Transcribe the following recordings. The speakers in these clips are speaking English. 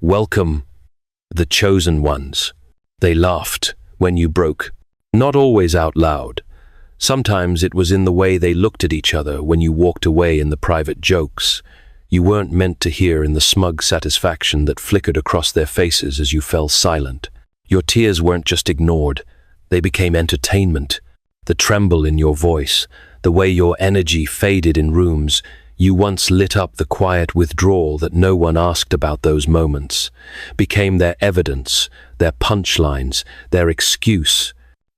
Welcome, the chosen ones. They laughed when you broke, not always out loud. Sometimes it was in the way they looked at each other when you walked away in the private jokes you weren't meant to hear, in the smug satisfaction that flickered across their faces as you fell silent. Your tears weren't just ignored, they became entertainment. The tremble in your voice, the way your energy faded in rooms you once lit up, the quiet withdrawal that no one asked about, those moments became their evidence, their punchlines, their excuse.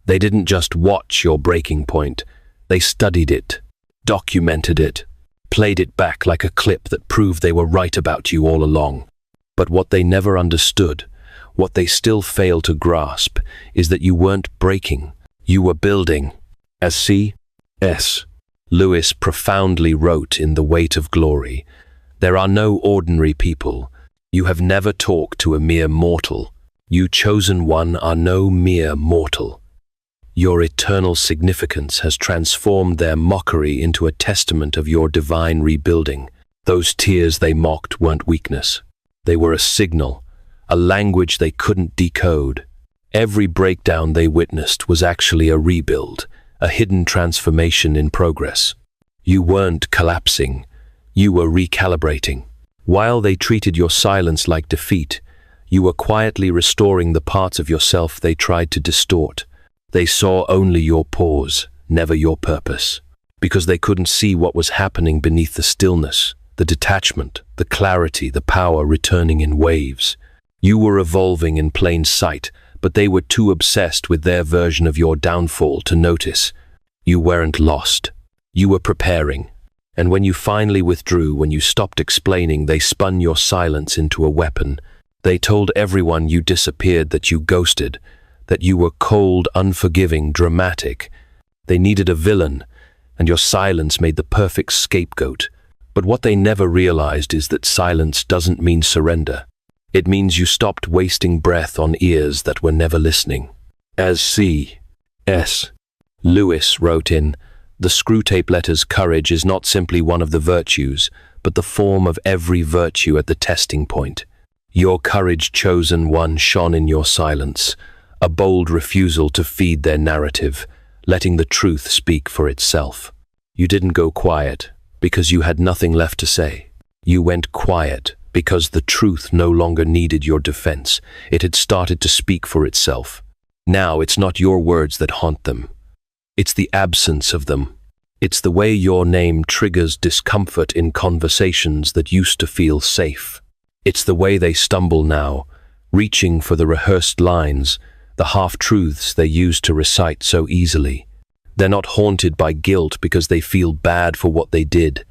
They didn't just watch your breaking point, they studied it, documented it, played it back like a clip that proved they were right about you all along. But what they never understood, what they still fail to grasp, is that you weren't breaking, you were building. As C.S. Lewis profoundly wrote in The Weight of Glory, "There are no ordinary people. You have never talked to a mere mortal. You chosen one are no mere mortal. Your eternal significance has transformed their mockery into a testament of your divine rebuilding." Those tears they mocked weren't weakness. They were a signal, a language they couldn't decode. Every breakdown they witnessed was actually a rebuild, a hidden transformation in progress. You weren't collapsing, you were recalibrating. While they treated your silence like defeat, you were quietly restoring the parts of yourself they tried to distort. They saw only your pause, never your purpose, because they couldn't see what was happening beneath the stillness, the detachment, the clarity, the power returning in waves. You were evolving in plain sight, but they were too obsessed with their version of your downfall to notice. You weren't lost. You were preparing. And when you finally withdrew, when you stopped explaining, they spun your silence into a weapon. They told everyone you disappeared, that you ghosted, that you were cold, unforgiving, dramatic. They needed a villain, and your silence made the perfect scapegoat. But what they never realized is that silence doesn't mean surrender. It means you stopped wasting breath on ears that were never listening. As C.S. Lewis wrote in the Screwtape Letters, courage is not simply one of the virtues, but the form of every virtue at the testing point. Your courage, chosen one, shone in your silence, a bold refusal to feed their narrative, letting the truth speak for itself. You didn't go quiet because you had nothing left to say. You went quiet because the truth no longer needed your defense. It had started to speak for itself. Now it's not your words that haunt them. It's the absence of them. It's the way your name triggers discomfort in conversations that used to feel safe. It's the way they stumble now, reaching for the rehearsed lines, the half-truths they used to recite so easily. They're not haunted by guilt because they feel bad for what they did.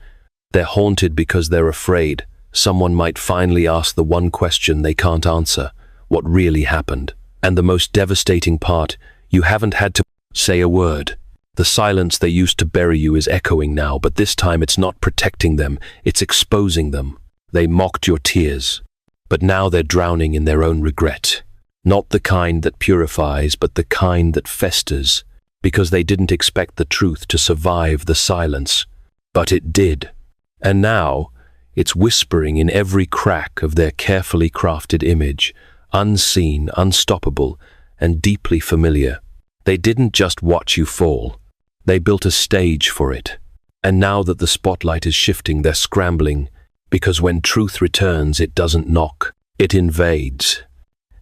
They're haunted because they're afraid someone might finally ask the one question they can't answer: what really happened? And the most devastating part, you haven't had to say a word. The silence they used to bury you is echoing now, but this time it's not protecting them, it's exposing them. They mocked your tears, but now they're drowning in their own regret. Not the kind that purifies, but the kind that festers, because they didn't expect the truth to survive the silence. But it did. And now, it's whispering in every crack of their carefully crafted image, unseen, unstoppable, and deeply familiar. They didn't just watch you fall. They built a stage for it. And now that the spotlight is shifting, they're scrambling, because when truth returns, it doesn't knock, it invades.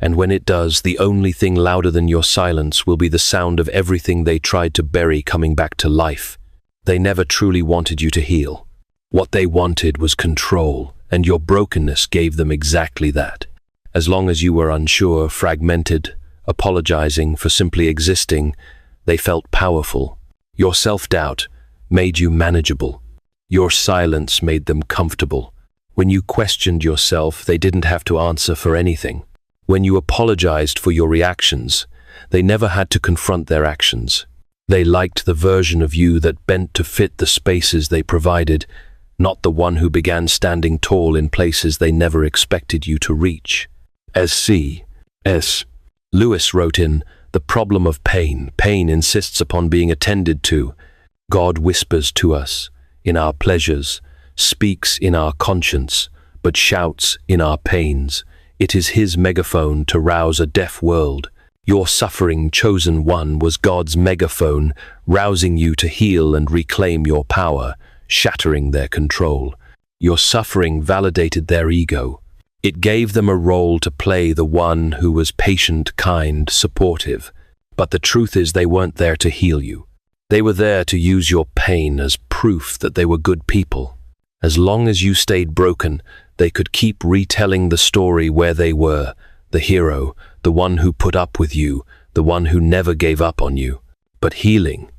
And when it does, the only thing louder than your silence will be the sound of everything they tried to bury coming back to life. They never truly wanted you to heal. What they wanted was control, and your brokenness gave them exactly that. As long as you were unsure, fragmented, apologizing for simply existing, they felt powerful. Your self-doubt made you manageable. Your silence made them comfortable. When you questioned yourself, they didn't have to answer for anything. When you apologized for your reactions, they never had to confront their actions. They liked the version of you that bent to fit the spaces they provided, not the one who began standing tall in places they never expected you to reach. As C.S. Lewis wrote in The Problem of Pain, pain insists upon being attended to. God whispers to us in our pleasures, speaks in our conscience, but shouts in our pains. It is his megaphone to rouse a deaf world. Your suffering chosen one was God's megaphone, rousing you to heal and reclaim your power, shattering their control. Your suffering validated their ego. It gave them a role to play, the one who was patient, kind, supportive. But the truth is, they weren't there to heal you. They were there to use your pain as proof that they were good people. As long as you stayed broken, they could keep retelling the story where they were, the hero, the one who put up with you, the one who never gave up on you. But healing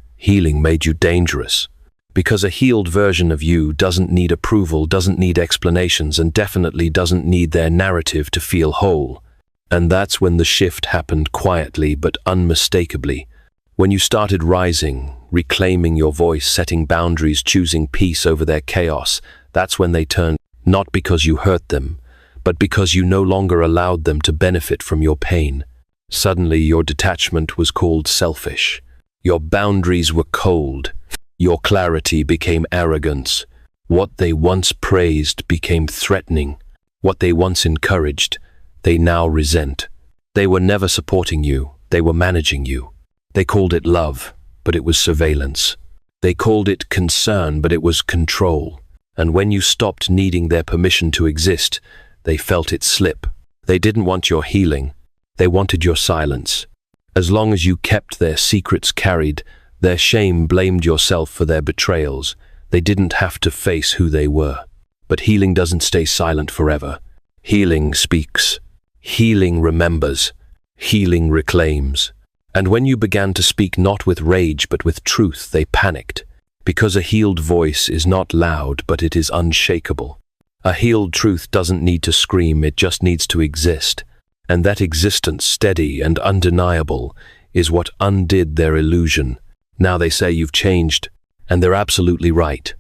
made you dangerous. Because a healed version of you doesn't need approval, doesn't need explanations, and definitely doesn't need their narrative to feel whole. And that's when the shift happened, quietly but unmistakably. When you started rising, reclaiming your voice, setting boundaries, choosing peace over their chaos, that's when they turned, not because you hurt them, but because you no longer allowed them to benefit from your pain. Suddenly, your detachment was called selfish. Your boundaries were cold. Your clarity became arrogance. What they once praised became threatening. What they once encouraged, they now resent. They were never supporting you, they were managing you. They called it love, but it was surveillance. They called it concern, but it was control. And when you stopped needing their permission to exist, they felt it slip. They didn't want your healing, they wanted your silence. As long as you kept their secrets carried, their shame, blamed yourself for their betrayals, they didn't have to face who they were. But healing doesn't stay silent forever. Healing speaks. Healing remembers. Healing reclaims. And when you began to speak not with rage but with truth, they panicked. Because a healed voice is not loud, but it is unshakable. A healed truth doesn't need to scream, it just needs to exist. And that existence, steady and undeniable, is what undid their illusion. Now they say you've changed, and they're absolutely right.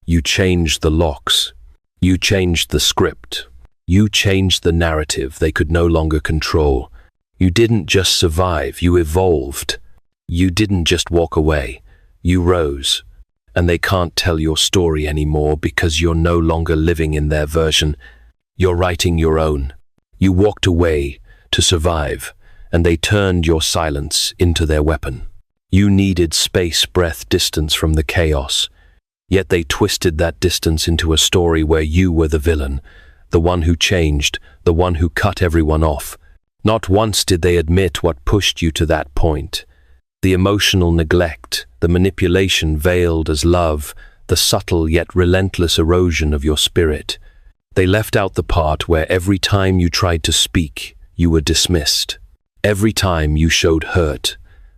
You changed the locks. You changed the script. You changed the narrative they could no longer control. You didn't just survive, you evolved. You didn't just walk away, you rose. And they can't tell your story anymore because you're no longer living in their version. You're writing your own. You walked away to survive, and they turned your silence into their weapon. You needed space, breath, distance from the chaos. Yet they twisted that distance into a story where you were the villain, the one who changed, the one who cut everyone off. Not once did they admit what pushed you to that point. The emotional neglect, the manipulation veiled as love, the subtle yet relentless erosion of your spirit. They left out the part where every time you tried to speak, you were dismissed. Every time you showed hurt,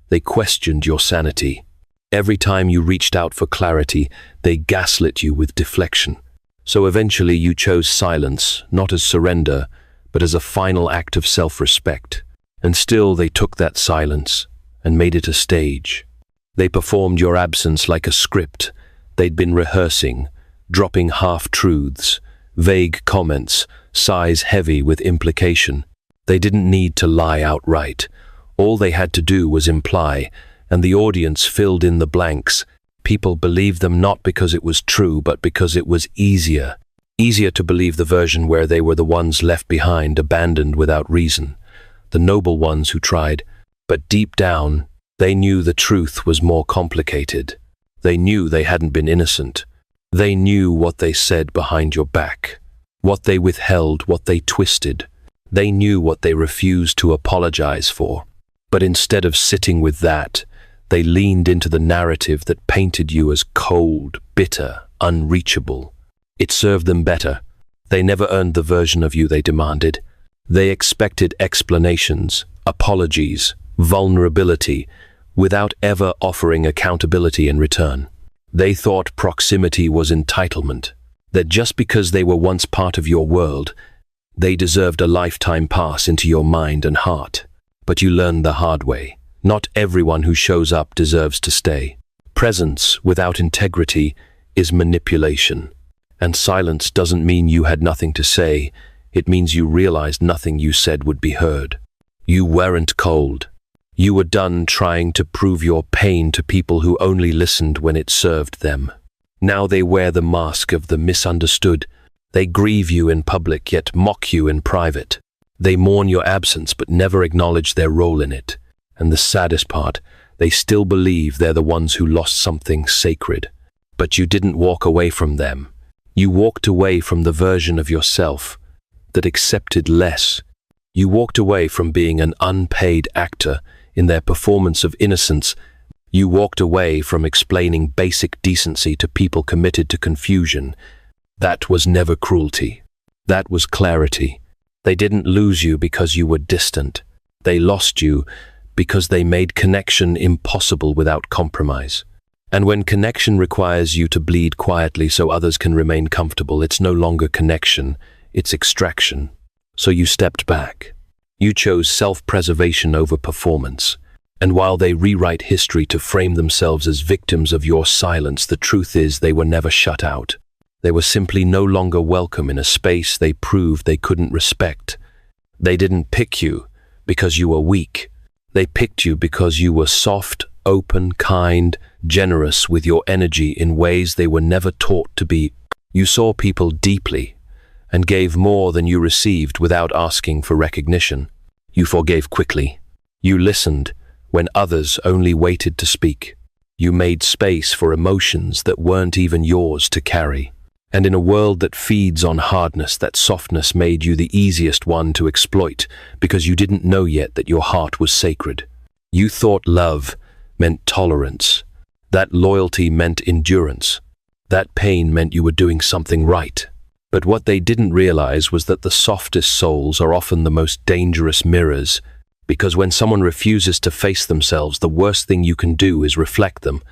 they questioned your sanity. Every time you reached out for clarity, they gaslit you with deflection. So eventually you chose silence, not as surrender, but as a final act of self-respect. And still they took that silence and made it a stage. They performed your absence like a script they'd been rehearsing, dropping half-truths, vague comments, sighs heavy with implication. They didn't need to lie outright. All they had to do was imply, and the audience filled in the blanks. People believed them not because it was true, but because it was easier. Easier to believe the version where they were the ones left behind, abandoned without reason. The noble ones who tried. But deep down, they knew the truth was more complicated. They knew they hadn't been innocent. They knew what they said behind your back, what they withheld, what they twisted. They knew what they refused to apologize for. But instead of sitting with that, they leaned into the narrative that painted you as cold, bitter, unreachable. It served them better. They never earned the version of you they demanded. They expected explanations, apologies, vulnerability, without ever offering accountability in return. They thought proximity was entitlement, that just because they were once part of your world, they deserved a lifetime pass into your mind and heart. But you learned the hard way. Not everyone who shows up deserves to stay. Presence without integrity is manipulation. And silence doesn't mean you had nothing to say. It means you realized nothing you said would be heard. You weren't cold. You were done trying to prove your pain to people who only listened when it served them. Now they wear the mask of the misunderstood. They grieve you in public, yet mock you in private. They mourn your absence but never acknowledge their role in it. And the saddest part, they still believe they're the ones who lost something sacred. But you didn't walk away from them. You walked away from the version of yourself that accepted less. You walked away from being an unpaid actor in their performance of innocence. You walked away from explaining basic decency to people committed to confusion. That was never cruelty. That was clarity. They didn't lose you because you were distant. They lost you because they made connection impossible without compromise. And when connection requires you to bleed quietly so others can remain comfortable, it's no longer connection, it's extraction. So you stepped back. You chose self-preservation over performance. And while they rewrite history to frame themselves as victims of your silence, the truth is they were never shut out. They were simply no longer welcome in a space they proved they couldn't respect. They didn't pick you because you were weak. They picked you because you were soft, open, kind, generous with your energy in ways they were never taught to be. You saw people deeply and gave more than you received without asking for recognition. You forgave quickly. You listened when others only waited to speak. You made space for emotions that weren't even yours to carry. And in a world that feeds on hardness, that softness made you the easiest one to exploit because you didn't know yet that your heart was sacred. You thought love meant tolerance. That loyalty meant endurance. That pain meant you were doing something right. But what they didn't realize was that the softest souls are often the most dangerous mirrors, because when someone refuses to face themselves, the worst thing you can do is reflect them.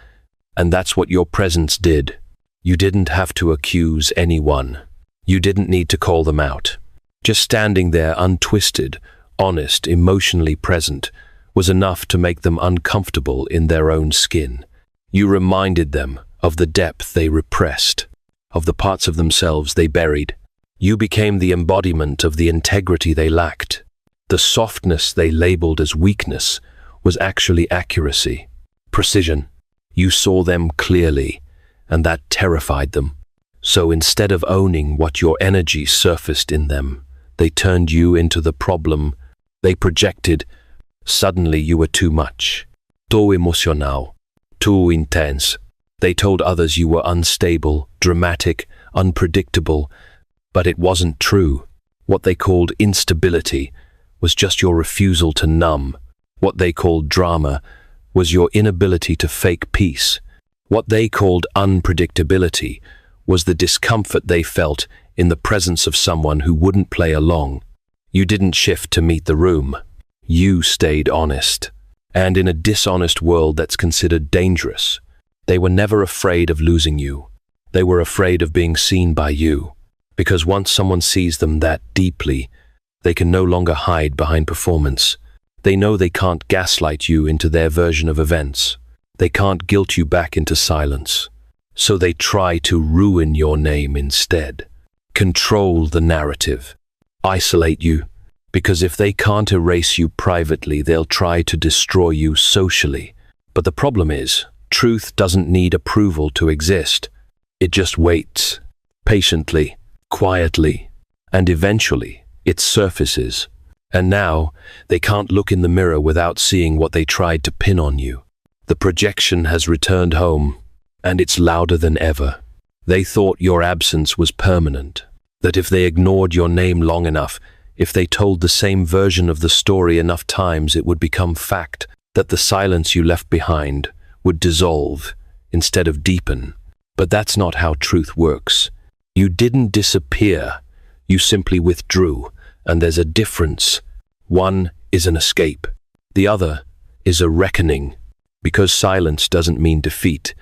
And that's what your presence did. You didn't have to accuse anyone. You didn't need to call them out. Just standing there untwisted, honest, emotionally present was enough to make them uncomfortable in their own skin. You reminded them of the depth they repressed, of the parts of themselves they buried. You became the embodiment of the integrity they lacked. The softness they labeled as weakness was actually accuracy, precision. You saw them clearly, and that terrified them. So instead of owning what your energy surfaced in them, they turned you into the problem. They projected. Suddenly you were too much. Too emotional. Too intense. They told others you were unstable, dramatic, unpredictable, but it wasn't true. What they called instability was just your refusal to numb. What they called drama was your inability to fake peace. What they called unpredictability was the discomfort they felt in the presence of someone who wouldn't play along. You didn't shift to meet the room. You stayed honest. And in a dishonest world that's considered dangerous, they were never afraid of losing you. They were afraid of being seen by you. Because once someone sees them that deeply, they can no longer hide behind performance. They know they can't gaslight you into their version of events. They can't guilt you back into silence. So they try to ruin your name instead. Control the narrative. Isolate you. Because if they can't erase you privately, they'll try to destroy you socially. But the problem is, truth doesn't need approval to exist. It just waits. Patiently, quietly, and eventually it surfaces. And now, they can't look in the mirror without seeing what they tried to pin on you. The projection has returned home, and it's louder than ever. They thought your absence was permanent, that if they ignored your name long enough, if they told the same version of the story enough times, it would become fact, that the silence you left behind would dissolve instead of deepen. But that's not how truth works. You didn't disappear, you simply withdrew, and there's a difference. One is an escape, the other is a reckoning. Because silence doesn't mean defeat.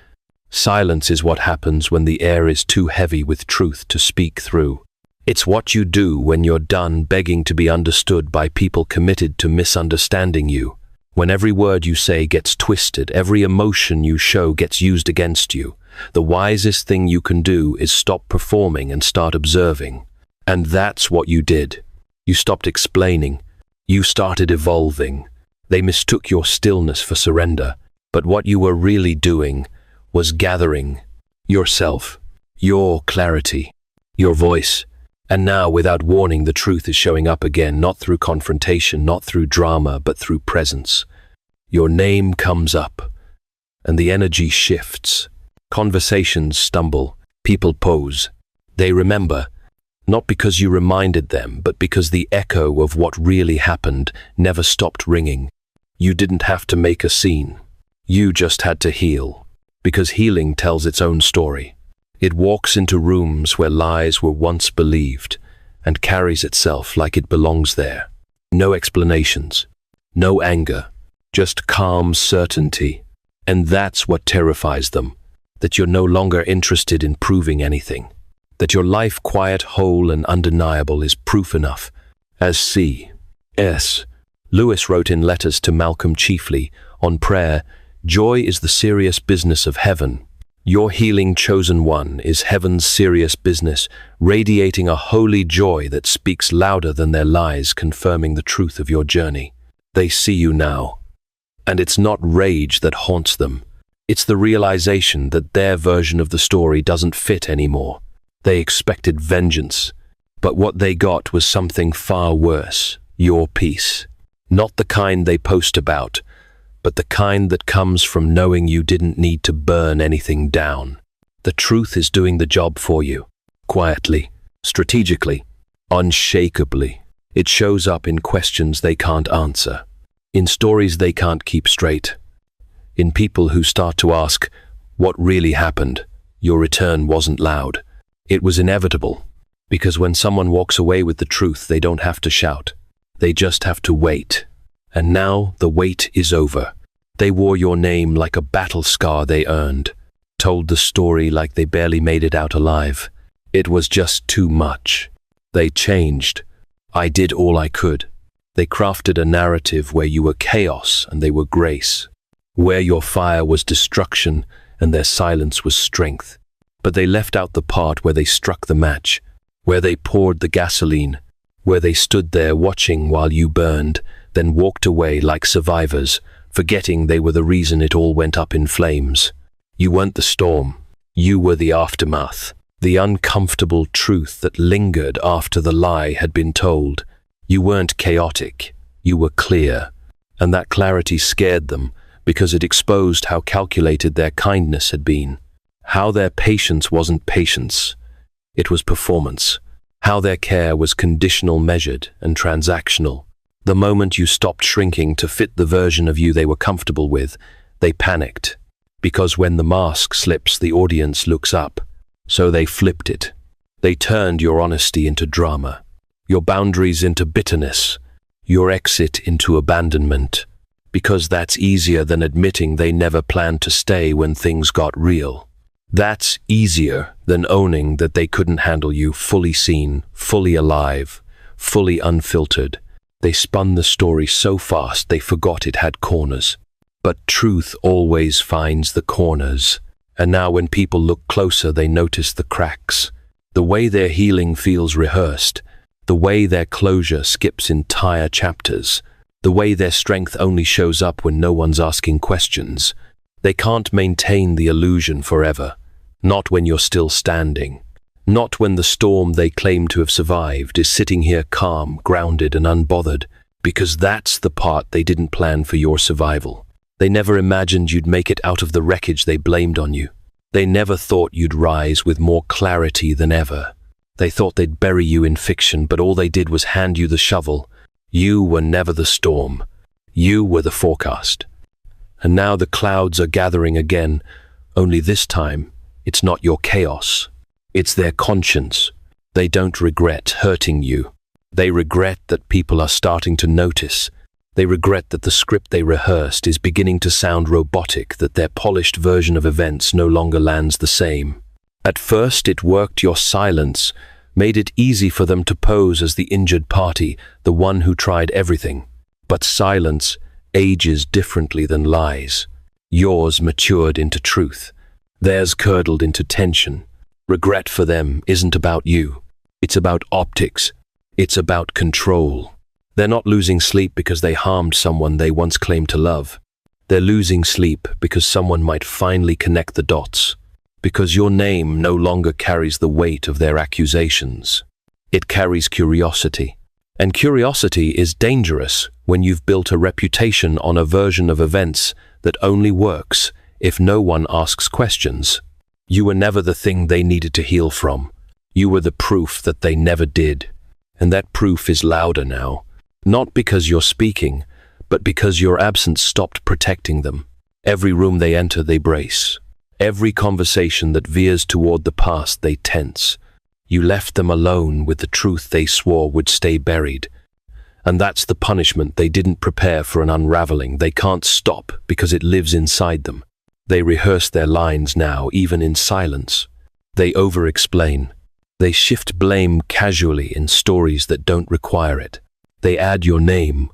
Silence is what happens when the air is too heavy with truth to speak through. It's what you do when you're done begging to be understood by people committed to misunderstanding you. When every word you say gets twisted, every emotion you show gets used against you, the wisest thing you can do is stop performing and start observing. And that's what you did. You stopped explaining. You started evolving. They mistook your stillness for surrender. But what you were really doing was gathering yourself, your clarity, your voice, And now, without warning, the truth is showing up again, not through confrontation, not through drama, but through presence. Your name comes up, and the energy shifts. Conversations stumble, people pause. They remember, not because you reminded them, but because the echo of what really happened never stopped ringing. You didn't have to make a scene. You just had to heal, because healing tells its own story. It walks into rooms where lies were once believed and carries itself like it belongs there. No explanations, no anger, just calm certainty. And that's what terrifies them, that you're no longer interested in proving anything, that your life, quiet, whole, and undeniable, is proof enough. As C.S. Lewis wrote in Letters to Malcolm chiefly on prayer, joy is the serious business of heaven. Your healing chosen one is heaven's serious business, radiating a holy joy that speaks louder than their lies, confirming the truth of your journey. They see you now, and it's not rage that haunts them. It's the realization that their version of the story doesn't fit anymore. They expected vengeance, but what they got was something far worse, your peace. Not the kind they post about, but the kind that comes from knowing you didn't need to burn anything down. The truth is doing the job for you, quietly, strategically, unshakably. It shows up in questions they can't answer, in stories they can't keep straight, in people who start to ask, what really happened? Your return wasn't loud. It was inevitable, because when someone walks away with the truth, they don't have to shout. They just have to wait. And now the wait is over. They wore your name like a battle scar they earned, told the story like they barely made it out alive. It was just too much. They changed. I did all I could. They crafted a narrative where you were chaos and they were grace, where your fire was destruction and their silence was strength. But they left out the part where they struck the match, where they poured the gasoline, where they stood there watching while you burned, then walked away like survivors, forgetting they were the reason it all went up in flames. You weren't the storm. You were the aftermath, the uncomfortable truth that lingered after the lie had been told. You weren't chaotic. You were clear. And that clarity scared them because it exposed how calculated their kindness had been, how their patience wasn't patience. It was performance, how their care was conditional, measured, and transactional. The moment you stopped shrinking to fit the version of you they were comfortable with, they panicked. Because when the mask slips, the audience looks up. So they flipped it. They turned your honesty into drama, your boundaries into bitterness, your exit into abandonment. Because that's easier than admitting they never planned to stay when things got real. That's easier than owning that they couldn't handle you fully seen, fully alive, fully unfiltered. They spun the story so fast they forgot it had corners. But truth always finds the corners. And now when people look closer, they notice the cracks. The way their healing feels rehearsed. The way their closure skips entire chapters. The way their strength only shows up when no one's asking questions. They can't maintain the illusion forever. Not when you're still standing. Not when the storm they claim to have survived is sitting here calm, grounded, and unbothered, because that's the part they didn't plan for your survival. They never imagined you'd make it out of the wreckage they blamed on you. They never thought you'd rise with more clarity than ever. They thought they'd bury you in fiction, but all they did was hand you the shovel. You were never the storm. You were the forecast. And now the clouds are gathering again, only this time it's not your chaos. It's their conscience. They don't regret hurting you. They regret that people are starting to notice. They regret that the script they rehearsed is beginning to sound robotic, that their polished version of events no longer lands the same. At first it worked. Your silence made it easy for them to pose as the injured party, the one who tried everything. But silence ages differently than lies. Yours matured into truth. Theirs curdled into tension. Regret for them isn't about you. It's about optics. It's about control. They're not losing sleep because they harmed someone they once claimed to love. They're losing sleep because someone might finally connect the dots. Because your name no longer carries the weight of their accusations. It carries curiosity. And curiosity is dangerous when you've built a reputation on a version of events that only works if no one asks questions. You were never the thing they needed to heal from. You were the proof that they never did. And that proof is louder now. Not because you're speaking, but because your absence stopped protecting them. Every room they enter, they brace. Every conversation that veers toward the past, they tense. You left them alone with the truth they swore would stay buried. And that's the punishment they didn't prepare for an unraveling. They can't stop because it lives inside them. They rehearse their lines now, even in silence. They over-explain. They shift blame casually in stories that don't require it. They add your name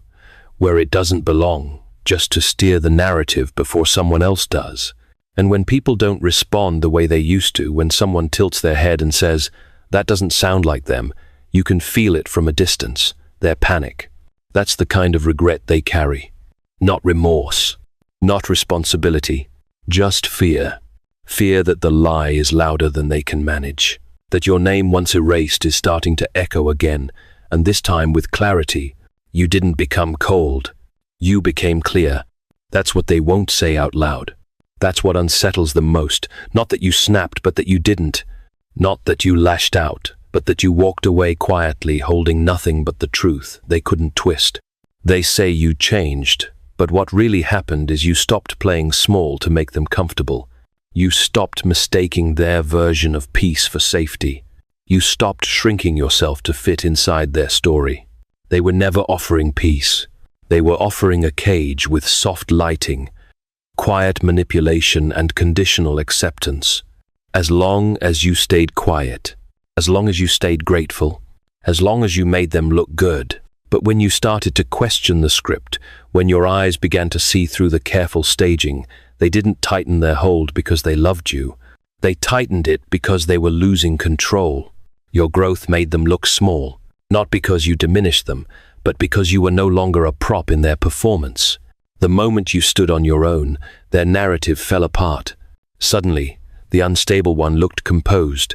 where it doesn't belong, just to steer the narrative before someone else does. And when people don't respond the way they used to, when someone tilts their head and says, "That doesn't sound like them," you can feel it from a distance, their panic. That's the kind of regret they carry. Not remorse, not responsibility, just fear. Fear that the lie is louder than they can manage. That your name once erased is starting to echo again, and this time with clarity. You didn't become cold. You became clear. That's what they won't say out loud. That's what unsettles them most. Not that you snapped, but that you didn't. Not that you lashed out, but that you walked away quietly, holding nothing but the truth they couldn't twist. They say you changed, but what really happened is you stopped playing small to make them comfortable. You stopped mistaking their version of peace for safety. You stopped shrinking yourself to fit inside their story. They were never offering peace. They were offering a cage with soft lighting, quiet manipulation and conditional acceptance. As long as you stayed quiet, as long as you stayed grateful, as long as you made them look good. But when you started to question the script, when your eyes began to see through the careful staging, they didn't tighten their hold because they loved you. They tightened it because they were losing control. Your growth made them look small, not because you diminished them, but because you were no longer a prop in their performance. The moment you stood on your own, their narrative fell apart. Suddenly, the unstable one looked composed.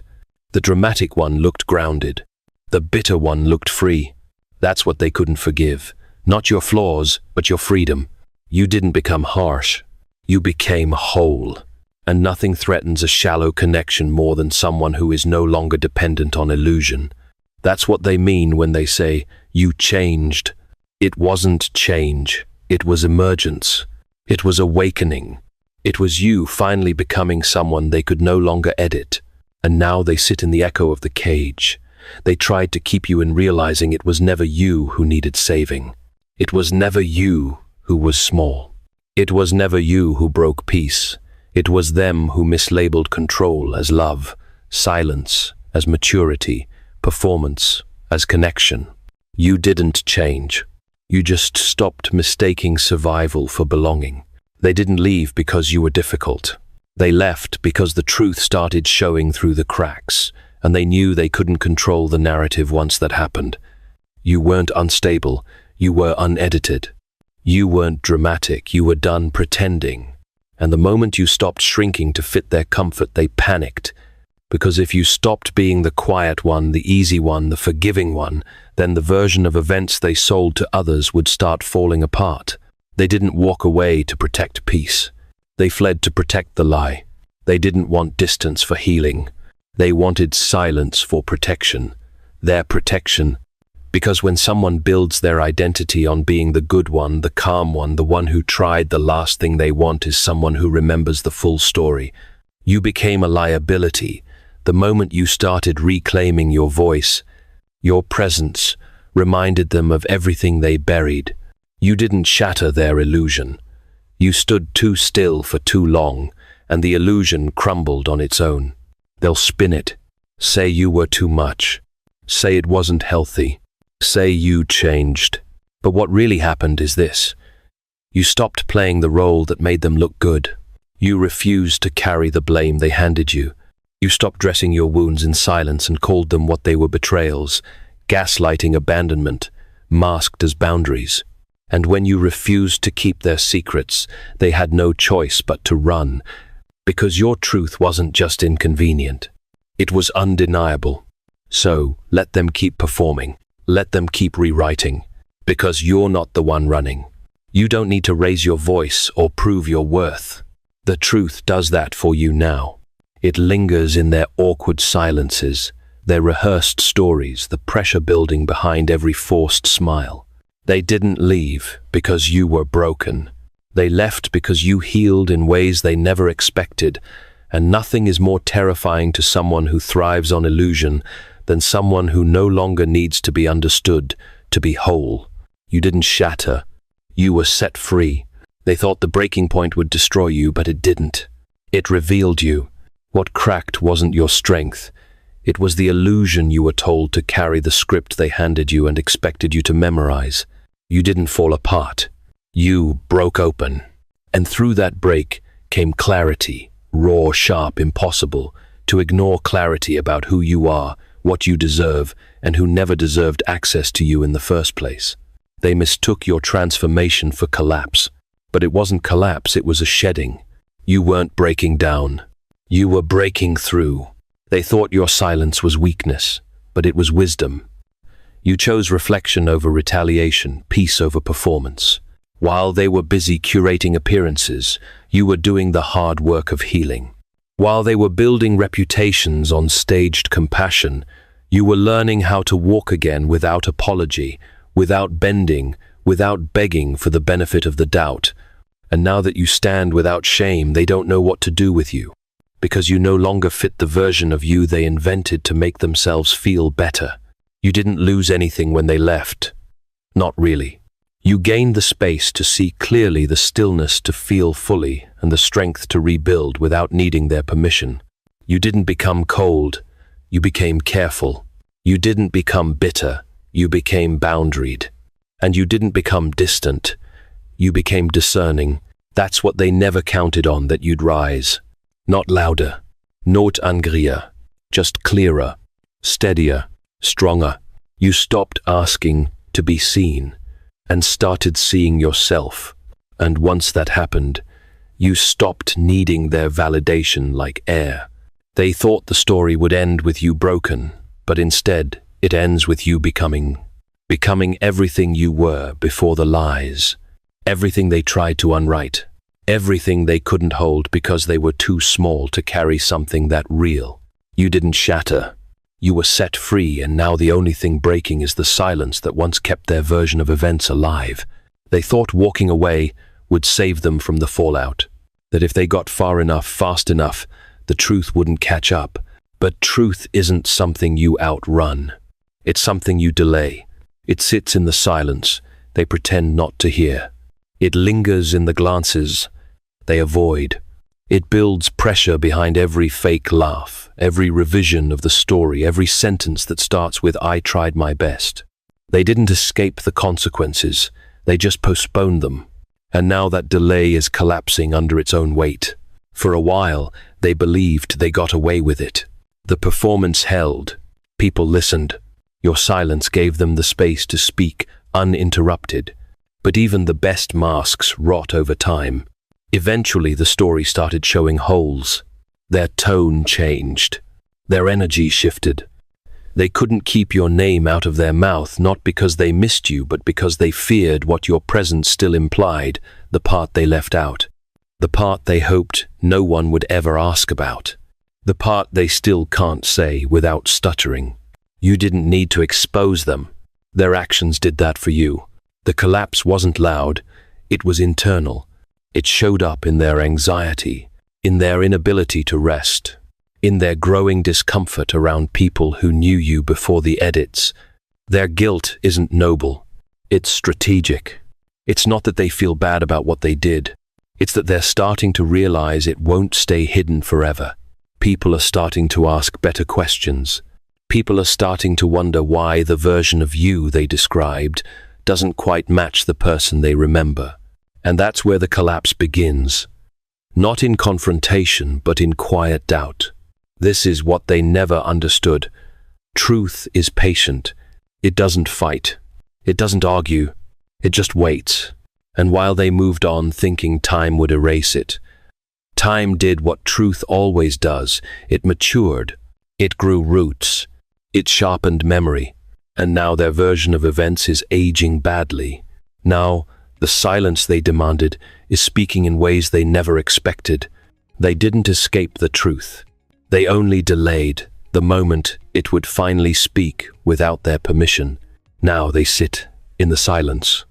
The dramatic one looked grounded. The bitter one looked free. That's what they couldn't forgive. Not your flaws, but your freedom. You didn't become harsh. You became whole. And nothing threatens a shallow connection more than someone who is no longer dependent on illusion. That's what they mean when they say, "You changed." It wasn't change. It was emergence. It was awakening. It was you finally becoming someone they could no longer edit. And now they sit in the echo of the cage. They tried to keep you in realizing it was never you who needed saving. It was never you who was small. It was never you who broke peace. It was them who mislabeled control as love, silence as maturity, performance as connection. You didn't change. You just stopped mistaking survival for belonging. They didn't leave because you were difficult. They left because the truth started showing through the cracks, and they knew they couldn't control the narrative once that happened. You weren't unstable. You were unedited. You weren't dramatic. You were done pretending. And the moment you stopped shrinking to fit their comfort, they panicked. Because if you stopped being the quiet one, the easy one, the forgiving one, then the version of events they sold to others would start falling apart. They didn't walk away to protect peace. They fled to protect the lie. They didn't want distance for healing. They wanted silence for protection. Their protection. Because when someone builds their identity on being the good one, the calm one, the one who tried, the last thing they want is someone who remembers the full story. You became a liability. The moment you started reclaiming your voice, your presence reminded them of everything they buried. You didn't shatter their illusion. You stood too still for too long, and the illusion crumbled on its own. They'll spin it. Say you were too much. Say it wasn't healthy. Say you changed. But what really happened is this. You stopped playing the role that made them look good. You refused to carry the blame they handed you. You stopped dressing your wounds in silence and called them what they were: betrayals, gaslighting, abandonment, masked as boundaries. And when you refused to keep their secrets, they had no choice but to run, because your truth wasn't just inconvenient. It was undeniable. So, let them keep performing. Let them keep rewriting. Because you're not the one running. You don't need to raise your voice or prove your worth. The truth does that for you now. It lingers in their awkward silences, their rehearsed stories, the pressure building behind every forced smile. They didn't leave because you were broken. They left because you healed in ways they never expected, and nothing is more terrifying to someone who thrives on illusion than someone who no longer needs to be understood, to be whole. You didn't shatter. You were set free. They thought the breaking point would destroy you, but it didn't. It revealed you. What cracked wasn't your strength. It was the illusion you were told to carry the script they handed you and expected you to memorize. You didn't fall apart. You broke open. And through that break came clarity, raw, sharp, impossible to ignore clarity about who you are, what you deserve, and who never deserved access to you in the first place. They mistook your transformation for collapse. But it wasn't collapse, it was a shedding. You weren't breaking down. You were breaking through. They thought your silence was weakness, but it was wisdom. You chose reflection over retaliation, peace over performance. While they were busy curating appearances, you were doing the hard work of healing. While they were building reputations on staged compassion, you were learning how to walk again without apology, without bending, without begging for the benefit of the doubt. And now that you stand without shame, they don't know what to do with you, because you no longer fit the version of you they invented to make themselves feel better. You didn't lose anything when they left. Not really. You gained the space to see clearly, the stillness to feel fully, and the strength to rebuild without needing their permission. You didn't become cold. You became careful. You didn't become bitter. You became boundaried. And you didn't become distant. You became discerning. That's what they never counted on, that you'd rise. Not louder, not angrier, just clearer, steadier, stronger. You stopped asking to be seen and started seeing yourself. And once that happened, you stopped needing their validation like air. They thought the story would end with you broken, but instead it ends with you becoming everything you were before the lies, everything they tried to unwrite, everything they couldn't hold because they were too small to carry something that real. You didn't shatter. You were set free, and now the only thing breaking is the silence that once kept their version of events alive. They thought walking away would save them from the fallout, that if they got far enough, fast enough, the truth wouldn't catch up. But truth isn't something you outrun. It's something you delay. It sits in the silence they pretend not to hear. It lingers in the glances they avoid. It builds pressure behind every fake laugh, every revision of the story, every sentence that starts with "I tried my best." They didn't escape the consequences, they just postponed them. And now that delay is collapsing under its own weight. For a while, they believed they got away with it. The performance held. People listened. Your silence gave them the space to speak uninterrupted. But even the best masks rot over time. Eventually, the story started showing holes. Their tone changed. Their energy shifted. They couldn't keep your name out of their mouth, not because they missed you, but because they feared what your presence still implied, the part they left out. The part they hoped no one would ever ask about. The part they still can't say without stuttering. You didn't need to expose them. Their actions did that for you. The collapse wasn't loud, it was internal. It showed up in their anxiety, in their inability to rest, in their growing discomfort around people who knew you before the edits. Their guilt isn't noble, it's strategic. It's not that they feel bad about what they did. It's that they're starting to realize it won't stay hidden forever. People are starting to ask better questions. People are starting to wonder why the version of you they described doesn't quite match the person they remember. And that's where the collapse begins. Not in confrontation, but in quiet doubt. This is what they never understood. Truth is patient. It doesn't fight. It doesn't argue. It just waits. And while they moved on thinking time would erase it, time did what truth always does. It matured. It grew roots. It sharpened memory, and now their version of events is aging badly. Now, the silence they demanded is speaking in ways they never expected. They didn't escape the truth. They only delayed the moment it would finally speak without their permission. Now they sit in the silence.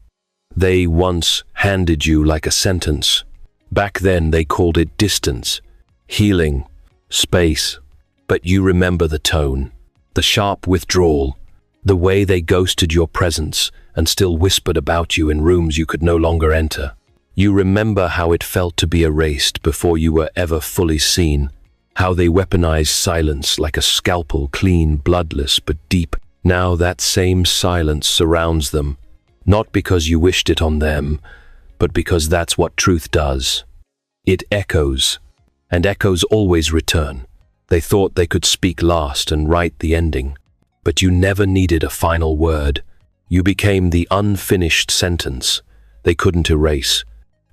They once handed you like a sentence. Back then they called it distance, healing, space. But you remember the tone, the sharp withdrawal, the way they ghosted your presence and still whispered about you in rooms you could no longer enter. You remember how it felt to be erased before you were ever fully seen, how they weaponized silence like a scalpel, clean, bloodless, but deep. Now that same silence surrounds them, not because you wished it on them, but because that's what truth does. It echoes, and echoes always return. They thought they could speak last and write the ending, but you never needed a final word. You became the unfinished sentence they couldn't erase,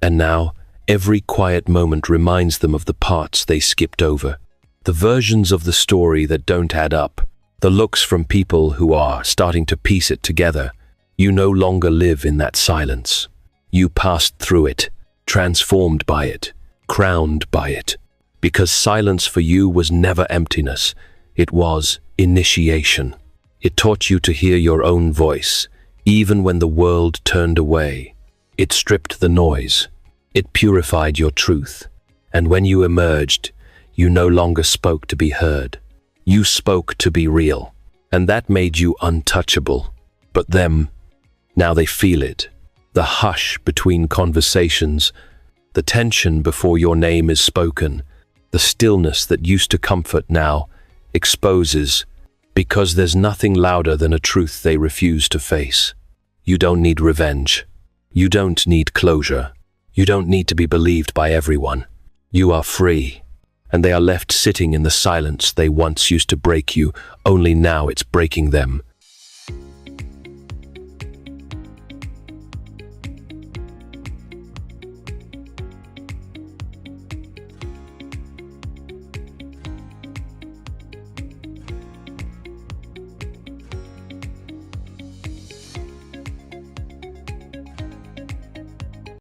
and now every quiet moment reminds them of the parts they skipped over, the versions of the story that don't add up, the looks from people who are starting to piece it together. You no longer live in that silence. You passed through it, transformed by it, crowned by it, because silence for you was never emptiness, it was initiation. It taught you to hear your own voice, even when the world turned away. It stripped the noise. It purified your truth. And when you emerged, you no longer spoke to be heard. You spoke to be real. And that made you untouchable. But them, now they feel it. The hush between conversations, the tension before your name is spoken, the stillness that used to comfort now exposes, because there's nothing louder than a truth they refuse to face. You don't need revenge. You don't need closure. You don't need to be believed by everyone. You are free, and they are left sitting in the silence they once used to break you, only now it's breaking them.